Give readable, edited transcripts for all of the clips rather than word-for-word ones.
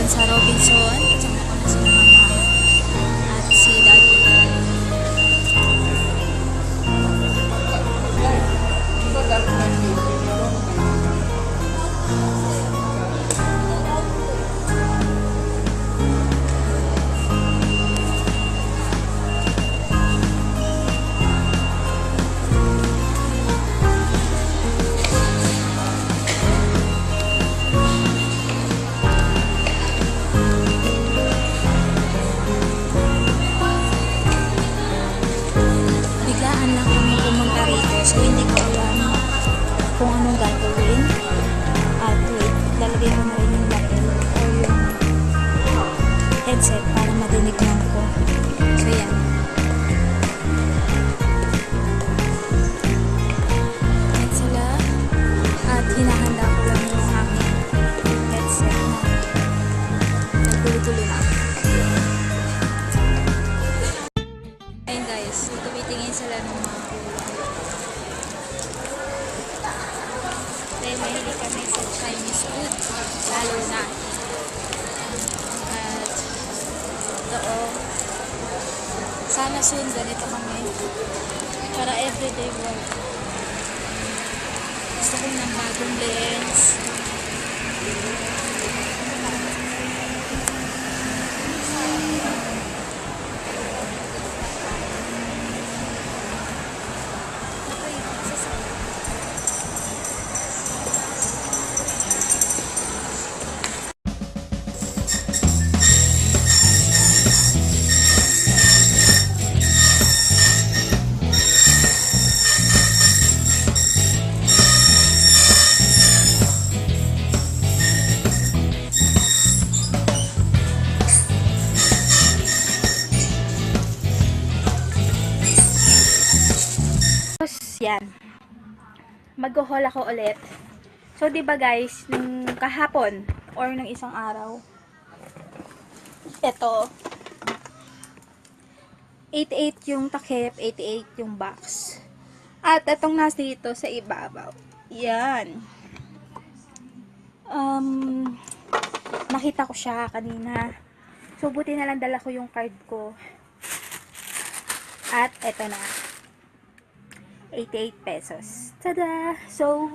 dyan sa Robinson. Kasama ko na si Mama at si Daddy. Biglaan lang kami pumunta rito, so hindi ko alam kung anong gagawin. At wait, lalagay ko na rin yung lapel or yung headset para madinig lang ko. So yan. At sila, at hinahanda ko lang yung aking headset na nagtuloy-tuloy na. Ayun guys, tumitingin sila ng mga ulam. Dahil mahilig kami sa Chinese food, lalo na. At ito, sana soon ganito kami para everyday work. Gusto ko ng bagong lens. Yan. Mag-haul ako ulit. So, 'di ba guys, nung kahapon or nung isang araw, ito 88 yung takip, 88 yung box. At itong nasa dito sa ibabaw. Yan. Nakita ko siya kanina. So, buti na lang dala ko yung card ko. At ito na. 88 pesos. Tada! So,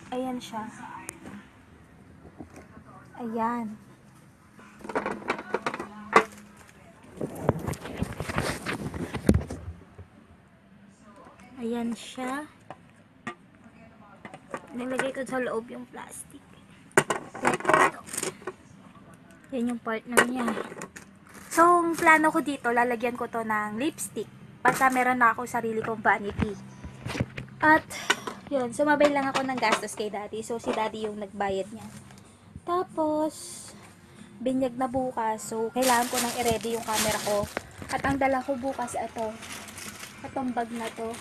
ayan siya. Ayan. Ayan siya. Nilagay ko sa loob yung plastic. Ito. Yan yung partner niya. So, ang plano ko dito, lalagyan ko to ng lipstick. Basta meron na ako sarili kong vanity. At, yun, sumabay lang ako ng gastos kay Daddy. So, si Daddy yung nagbayad niya. Tapos, binyag na bukas. So, kailangan ko nang i-ready yung camera ko. At ang dala ko bukas, ito. Itong bag na to.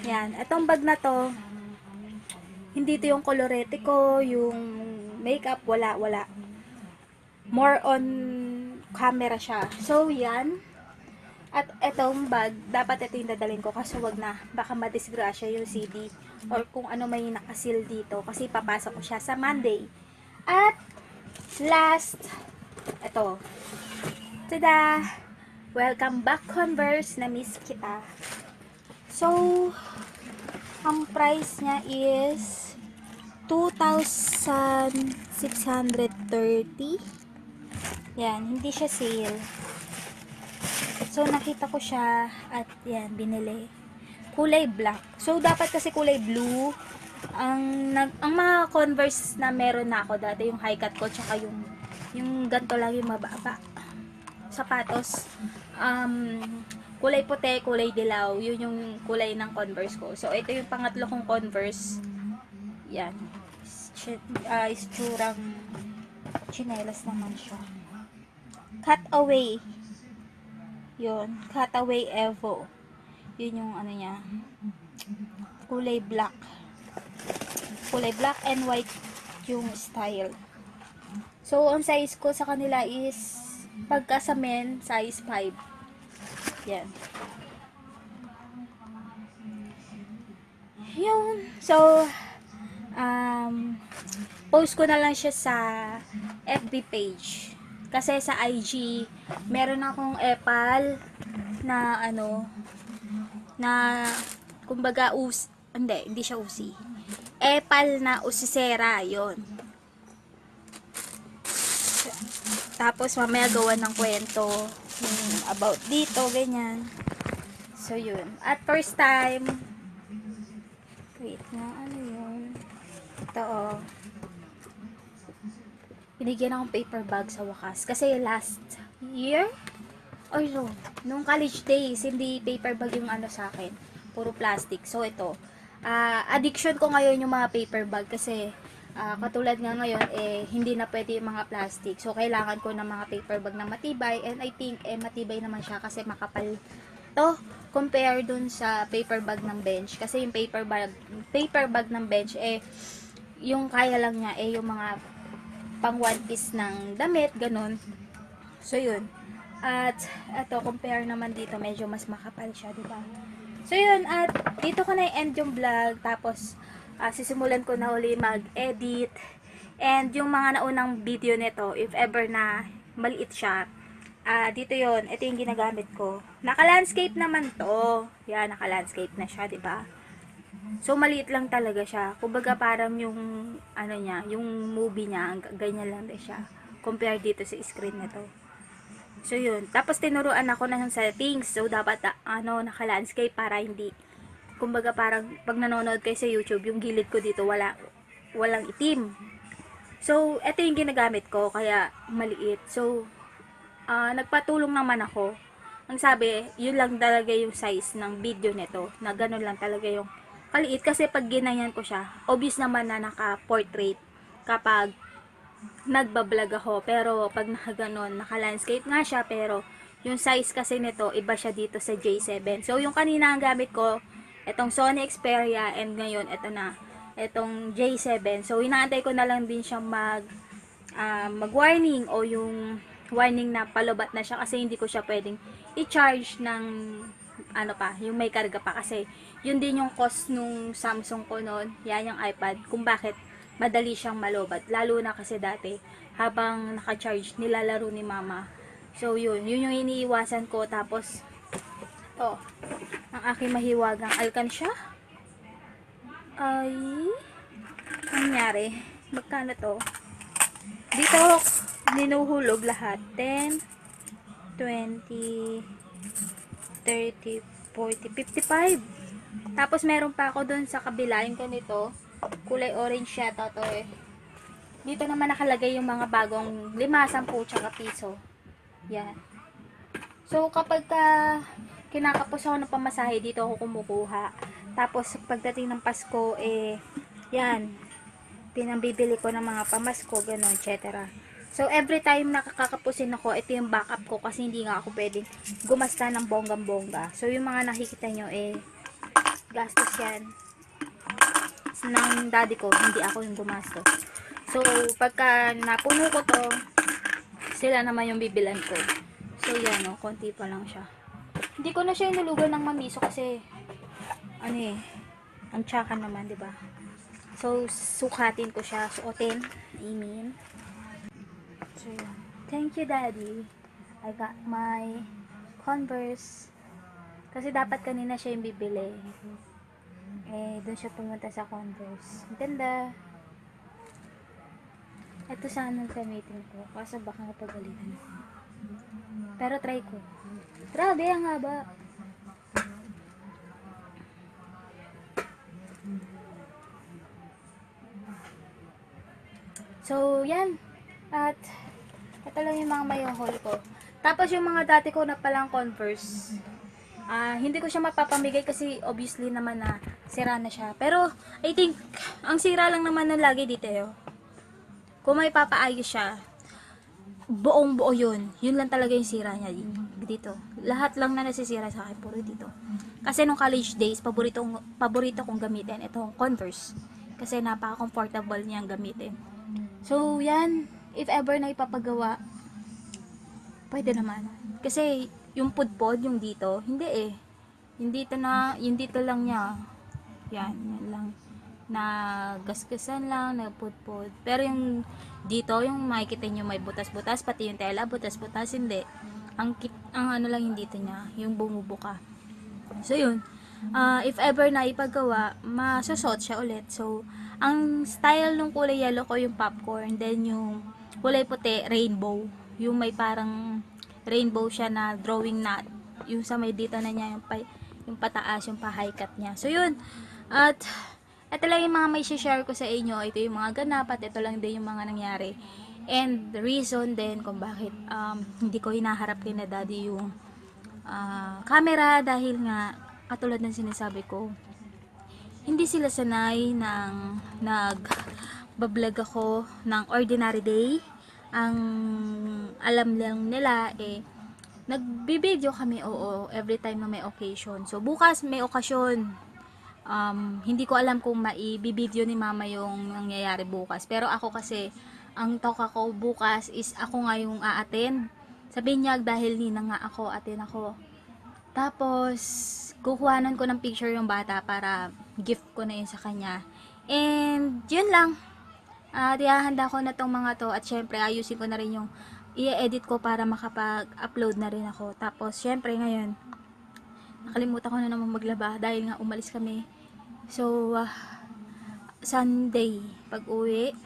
Yan. Itong bag na to, hindi to yung colorete ko, yung makeup, wala. More on camera siya. So, yan. At etong bag, dapat ito yung dadalhin ko kasi wag na, baka madisgrasya yung CD or kung ano may nakasil dito kasi papasok ko siya sa Monday. At last, ito. Tada! Welcome back Converse, na miss kita. So, ang price niya is 2,630. Yan, hindi siya sale. So, nakita ko siya at yan, binili. Kulay black. So, dapat kasi kulay blue. Ang mga Converse na meron na ako dati, yung high cut ko, tsaka yung ganito lang yung mababa. Sapatos. Kulay puti, kulay dilaw. Yun yung kulay ng Converse ko. So, ito yung pangatlo kong Converse. Yan. Isturang chinelas naman siya. Cut away. Yun, Cutaway Evo. Yun yung ano niya. Kulay black. Kulay black and white yung style. So, ang size ko sa kanila is pagka sa men, size 5. Yan. Yun. So, post ko na lang siya sa FB page. Kasi sa IG, meron akong epal na ano, na kumbaga hindi siya usi. Epal na usisera, yon. Tapos mamaya gawa ng kwento about dito, ganyan. So yun. At first time, wait nga, ano yun? Ito oh. Binigyan akong paper bag sa wakas. Kasi last year, or no, nung college days, hindi paper bag yung ano sa akin. Puro plastic. So ito, addiction ko ngayon yung mga paper bag kasi katulad nga ngayon, hindi na pwede yung mga plastic. So kailangan ko ng mga paper bag na matibay, and I think matibay naman siya kasi makapal to compare dun sa paper bag ng bench. Kasi yung paper bag ng bench, yung kaya lang niya, yung mga pang one piece ng damit, ganun. So, yun. At, ito, compare naman dito, medyo mas makapal siya, diba? So, yun. At, dito ko na i-end yung vlog. Tapos, sisimulan ko na uli mag-edit. And, yung mga naunang video nito, if ever na maliit siya, dito yun. Ito yung ginagamit ko. Naka-landscape naman to. Yan, naka-landscape na siya, diba? So, maliit lang talaga siya. Kumbaga, parang yung, ano niya, yung movie niya, ganyan lang din siya. Compare dito sa screen na to. So, yun. Tapos, tinuruan ako ng settings. So, dapat, naka-landscape para hindi, kumbaga, parang, pag nanonood kayo sa YouTube, yung gilid ko dito, walang itim. So, ito yung ginagamit ko, kaya maliit. So, nagpatulong naman ako. Ang sabi, yun lang talaga yung size ng video nito, na ganun lang talaga yung kaliit. Kasi pag ginanyan ko siya, obvious naman na naka-portrait kapag nagbablog ako. Pero pag nakaganon, naka-landscape nga siya, pero yung size kasi nito, iba siya dito sa J7. So, yung kanina ang gamit ko, itong Sony Xperia, and ngayon, ito na, itong J7. So, inaantay ko na lang din siyang mag-warning, o yung warning na palubat na siya, kasi hindi ko siya pwedeng i-charge ng ano pa, yung may karga pa, kasi yun din yung cost nung Samsung ko noon, yan yung iPad, kung bakit madali siyang malobat, lalo na kasi dati habang naka-charge nilalaro ni mama. So yun yung iniiwasan ko. Tapos to, ang aking mahiwagang alkansya ay nangyari, magkano to dito, ninuhulog lahat, 10, 20, 30, 40, 55. Tapos meron pa ako dun sa kabila, yung ganito, kulay orange siya to Dito naman nakalagay yung mga bagong 5, 10, tsaka piso. Yan. So, kapag kinakapos ako ng pamasahe, dito ako kumukuha. Tapos, pagdating ng Pasko, yan, pinambibili ko ng mga pamasko, gano'n, etc. So, every time nakakapusin ako, ito yung backup ko, kasi hindi nga ako pwedeng gumasta ng bonggang-bongga. So, yung mga nakikita nyo, gastos yan ng daddy ko, hindi ako yung gumastos. So, pagka napuno ko to, sila naman yung bibilan ko. So, yan, konti pa lang siya. Hindi ko na siya inulugan ng mamiso kasi, ang tsaka naman, diba? So, sukatin ko siya. Suotin. I mean. So, yan. Thank you, Daddy. I got my Converse. Kasi dapat kanina siya yung bibili. Doon siya pumunta sa Converse. Ang ganda. Ito sana gamitin ko. Kaso baka napagalitan. Pero try ko. Grabe, ang haba. So, yan. At, ito lang yung mga mayong haul ko. Tapos, yung mga dati ko na palang Converse, hindi ko siya mapapamigay kasi obviously naman na sira na siya. Pero, I think, ang sira lang naman na lagi dito kung may papaayos siya, buong buo yun. Yun lang talaga yung sira niya dito. Lahat lang na nasisira sa akin, puro dito. Kasi nung college days, paborito kong gamitin itong Converse. Kasi napaka-comfortable niyang gamitin. So, yan. If ever na ipapagawa, pwede naman. Kasi, yung pudpod, yung dito, hindi Yung dito lang niya. Yan lang. na gasgasan lang, na pudpud. Pero yung dito, yung makikita nyo may butas-butas, pati yung tela, butas-butas, hindi. Ang ano lang yung dito niya, yung bumubuka. So, yun. If ever na ipagawa, masosot siya ulit. So, ang style ng kulay yellow ko yung popcorn. Then, yung kulay puti, rainbow. Yung may parang rainbow siya na drawing na yung sa may dito na niya, yung pataas, yung pa-high cut niya. So, yun. At, ito lang yung mga may share ko sa inyo. Ito yung mga ganap at ito lang din yung mga nangyari. And, the reason din kung bakit hindi ko hinaharap kay na daddy yung camera dahil nga katulad ng sinasabi ko, hindi sila sanay ng nag-vlog ako ng ordinary day. Ang alam lang nila nagbi-video kami, oo, every time na may occasion. So bukas may okasyon. Hindi ko alam kung maibibideo ni mama yung nangyayari bukas. Pero ako kasi, ang toka ko bukas is ako nga yung a-attend sa binyag dahil ninang nga ako, attend ako. Tapos, kukuhanan ko ng picture yung bata para gift ko na yun sa kanya. And, yun lang. Ihahanda ko na tong mga to at syempre ayusin ko na rin yung i-edit ko para makapag-upload na rin ako. Tapos, syempre ngayon, nakalimutan ko na naman maglaba dahil nga umalis kami. So, Sunday, pag-uwi,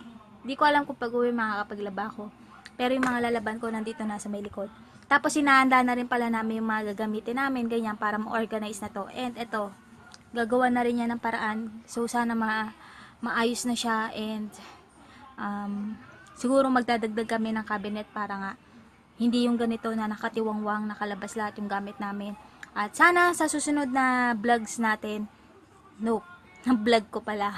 di ko alam kung pag-uwi makakapaglaba ko. Pero yung mga lalaban ko nandito na sa may likod. Tapos sinahanda na rin pala namin yung mga gagamitin namin, ganyan, para ma-organize na to. And eto, gagawa na rin yan ng paraan. So sana maayos na siya and siguro magdadagdag kami ng cabinet para nga hindi yung ganito na nakatiwangwang, nakalabas lahat yung gamit namin. At sana sa susunod na vlogs natin, vlog ko pala.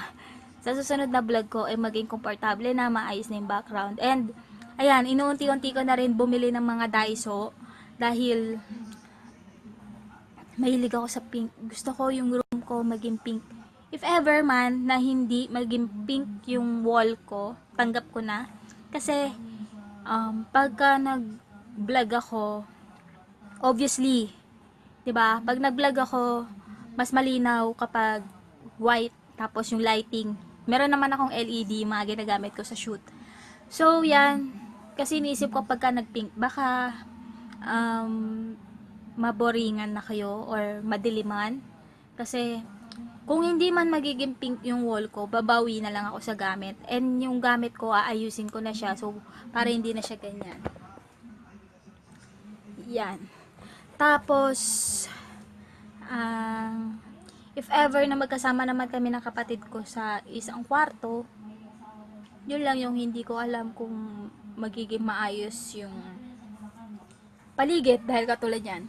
Sa susunod na vlog ko ay maging komportable na, maayos na yung background. And ayan, inuunti-unti ko na rin bumili ng mga Daiso dahil mahilig ako sa pink. Gusto ko yung room ko maging pink. If ever man na hindi maging pink yung wall ko, tanggap ko na. Kasi pagka nag-vlog ako, obviously, 'di ba? Pag nag-vlog ako, mas malinaw kapag white tapos yung lighting. Meron naman akong LED mga ginagamit ko sa shoot. So, yan. Kasi iniisip ko pagka nag-pink, baka maboringan na kayo or madiliman. Kasi, kung hindi man magiging pink yung wall ko, babawi na lang ako sa gamit. And yung gamit ko, aayusin ko na siya. So, para hindi na siya ganyan. Yan. Tapos, if ever na magkasama naman kami ng kapatid ko sa isang kwarto, yun lang yung hindi ko alam kung magiging maayos yung paligid dahil katulad yan.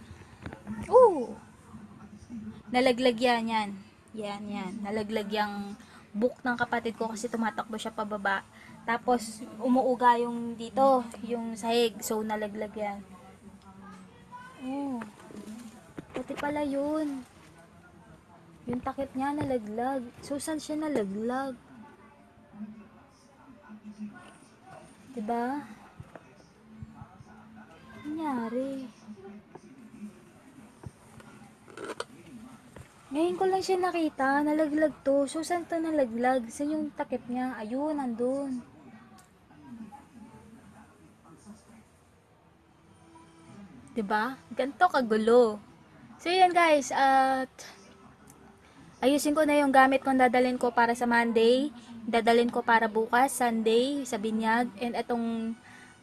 Nalaglag yan. Yan. Nalaglag yung book ng kapatid ko kasi tumatakbo siya pababa. Tapos, umuuga yung dito, yung sahig. So, nalaglag yan. Pati pala yun. Yung takip niya nalaglag. So, saan siya nalaglag? Diba? Nangyari. Ngayon ko lang siya nakita. Nalaglag to. So, saan to nalaglag? Saan yung takip niya? Ayun, nandun. Diba? Ganto kagulo. So, yan guys. At ayusin ko na yung gamit kong dadalhin ko para sa Monday. Dadalhin ko para bukas, Sunday, sa binyag. And itong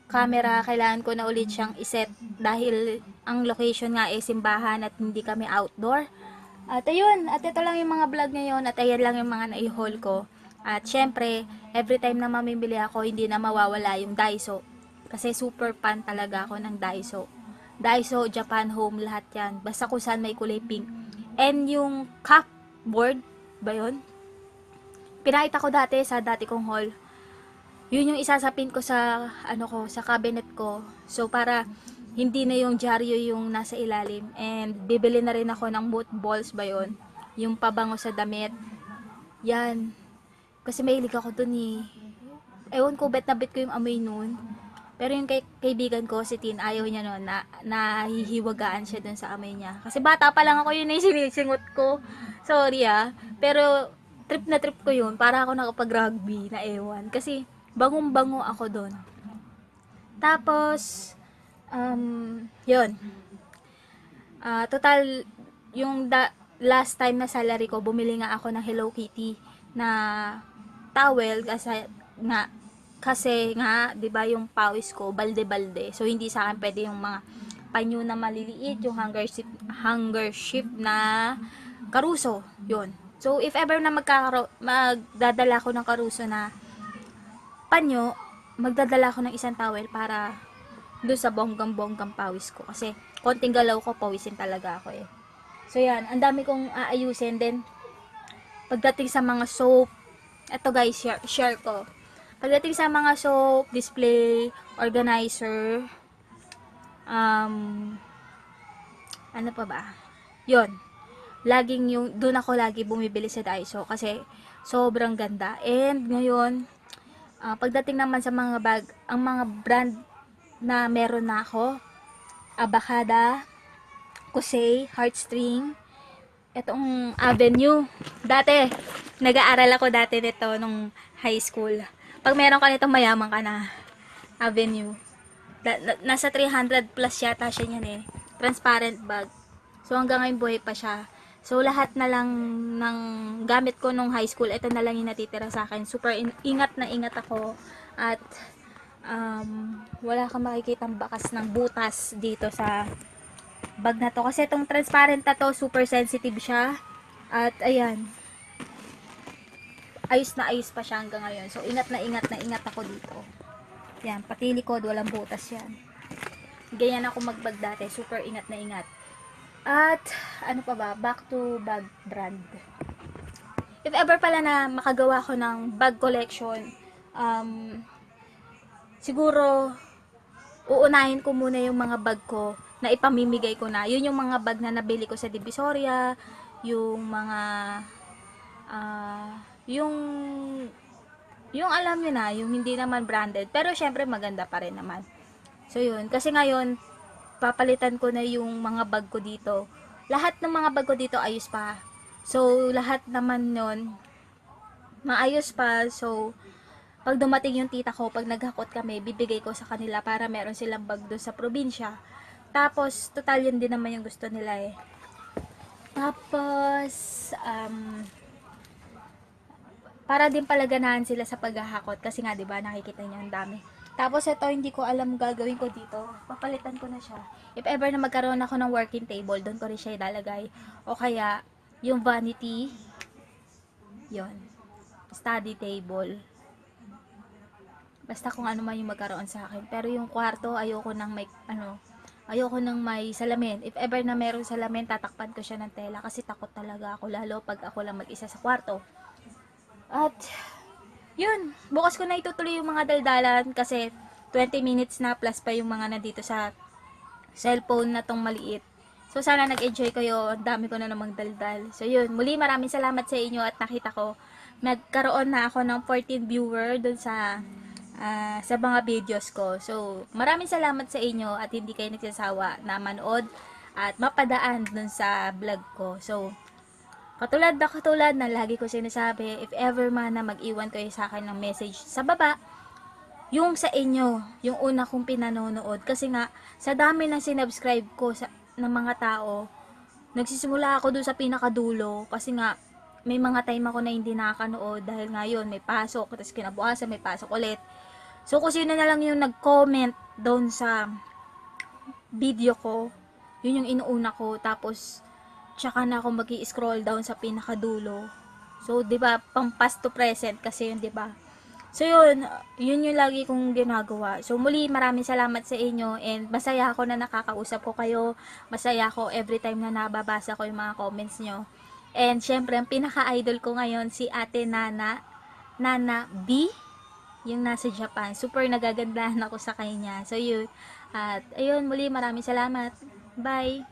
camera, kailangan ko na ulit siyang iset dahil ang location nga ay simbahan at hindi kami outdoor. At ayun, at ito lang yung mga vlog ngayon at ayan lang yung mga na-haul ko. At syempre, every time na mamimili ako, hindi na mawawala yung Daiso. Kasi super fan talaga ako ng Daiso. Daiso, Japan Home, lahat yan. Basta kung saan may kulay pink. And yung cupboard, ba yun? Pinakita ko dati sa dati kong haul. Yun yung isasapin ko sa sa cabinet ko. So para hindi na yung dyaryo yung nasa ilalim. And bibili na rin ako ng moth balls ba yun? Yung pabango sa damit. Yan. Kasi mahilig ako dun eh. Ewan ko, bet na bet ko yung amoy nun. Pero yung kaibigan ko, si Tin, ayaw niya nun, nahihiwagaan siya dun sa amoy niya. Kasi bata pa lang ako, yun yung sinisingot ko. Sorry ah. Pero trip na trip ko yun. Para ako nakapag-rugby na ewan. Kasi, bangong-bango ako doon. Tapos, yun. Total, yung last time na salary ko, bumili nga ako ng Hello Kitty na towel kasi nga 'di ba yung pawis ko balde-balde. So hindi sa akin pwede yung mga panyo na maliliit, yung hunger ship na karuso, 'yun. So if ever na magdadala ko ng karuso na panyo, magdadala ko ng isang towel para doon sa bonggang-bonggang pawis ko kasi konting galaw ko pawisin talaga ako eh. So yan, ang dami kong aayusin din pagdating sa mga soap. Ito guys, share ko. Pagdating sa mga soap, display, organizer, ano pa ba? Yon. Laging yung, doon ako lagi bumibili sa Daiso kasi sobrang ganda. And ngayon, pagdating naman sa mga bag, ang mga brand na meron na ako, Abacada, Kusei, Heartstring, itong Avenue. Dati, nag-aaral ako dati nito nung high school. Pag meron ka nitong mayaman ka na, Avenue. Nasa 300 plus yata siya niyan eh. Transparent bag. So hanggang ngayon buhay pa siya. So lahat na lang ng gamit ko nung high school, ito na lang yung natitira sa akin. Super ingat na ingat ako. At wala kang makikitang bakas ng butas dito sa bag na to. Kasi itong transparent na to, super sensitive siya. At ayan, ayos na ayos pa siya hanggang ngayon. So ingat na ingat ako dito. Yan, pati likod, walang butas yan. Ganyan ako magbag dati, super ingat na ingat. At ano pa ba, back to bag brand. If ever pala na makagawa ko ng bag collection, siguro uunahin ko muna yung mga bag ko na ipamimigay ko na. Yun yung mga bag na nabili ko sa Divisoria, yung mga yung alam niyo na, yung hindi naman branded, pero syempre maganda pa rin naman. So yun, kasi ngayon papalitan ko na yung mga bag ko dito. Lahat ng mga bag ko dito ayos pa. So lahat naman nun maayos pa. So pag dumating yung tita ko, pag naghakot kami, bibigay ko sa kanila para meron silang bag doon sa probinsya. Tapos, total yun din naman yung gusto nila eh. Tapos, para din palaganahan sila sa paghahakot. Kasi nga, diba, nakikita niyo ang dami. Tapos, ito, hindi ko alam gagawin ko dito. Papalitan ko na siya. If ever na magkaroon ako ng working table, doon ko rin siya ilalagay. O kaya, yung vanity, yon, study table. Basta kung ano man yung magkaroon sa akin. Pero yung kwarto, ayoko nang may salamin. If ever na merong salamin, tatakpan ko siya ng tela kasi takot talaga ako, lalo pag ako lang mag-isa sa kwarto. At yun, bukas ko na itutuloy yung mga daldalan kasi 20 minutes na plus pa yung mga nandito sa cellphone na tong maliit. So sana nag-enjoy kayo, ang dami ko na namang daldal. So yun, muli maraming salamat sa inyo at nakita ko nagkaroon na ako ng 14 viewer dun sa mga videos ko. So, maraming salamat sa inyo at hindi kayo nagsasawa na manood at mapadaan dun sa vlog ko. So, katulad na lagi ko sinasabi, if ever man na mag-iwan kayo sa akin ng message sa baba, yung sa inyo, yung una kong pinanonood. Kasi nga, sa dami ng sinubscribe ko ng mga tao, nagsisimula ako dun sa pinakadulo. Kasi nga, may mga time ako na hindi nakakanood dahil ngayon may pasok, tapos kinabukasan may pasok ulit. So, kung sino na lang yung nag-comment doon sa video ko, yun yung inuuna ko. Tapos, tsaka na ako mag-i-scroll down sa pinakadulo. So, 'di ba, pang past to present kasi yun, 'di ba? So, yun yung lagi kong ginagawa. So, muli, maraming salamat sa inyo and masaya ako na nakakausap ko kayo. Masaya ako every time na nababasa ko yung mga comments nyo. And, syempre, ang pinaka-idol ko ngayon, si Ate Nana B, yung nasa Japan. Super nagagandahan ako sa kanya. So, yun. At, ayun, muli, maraming salamat. Bye!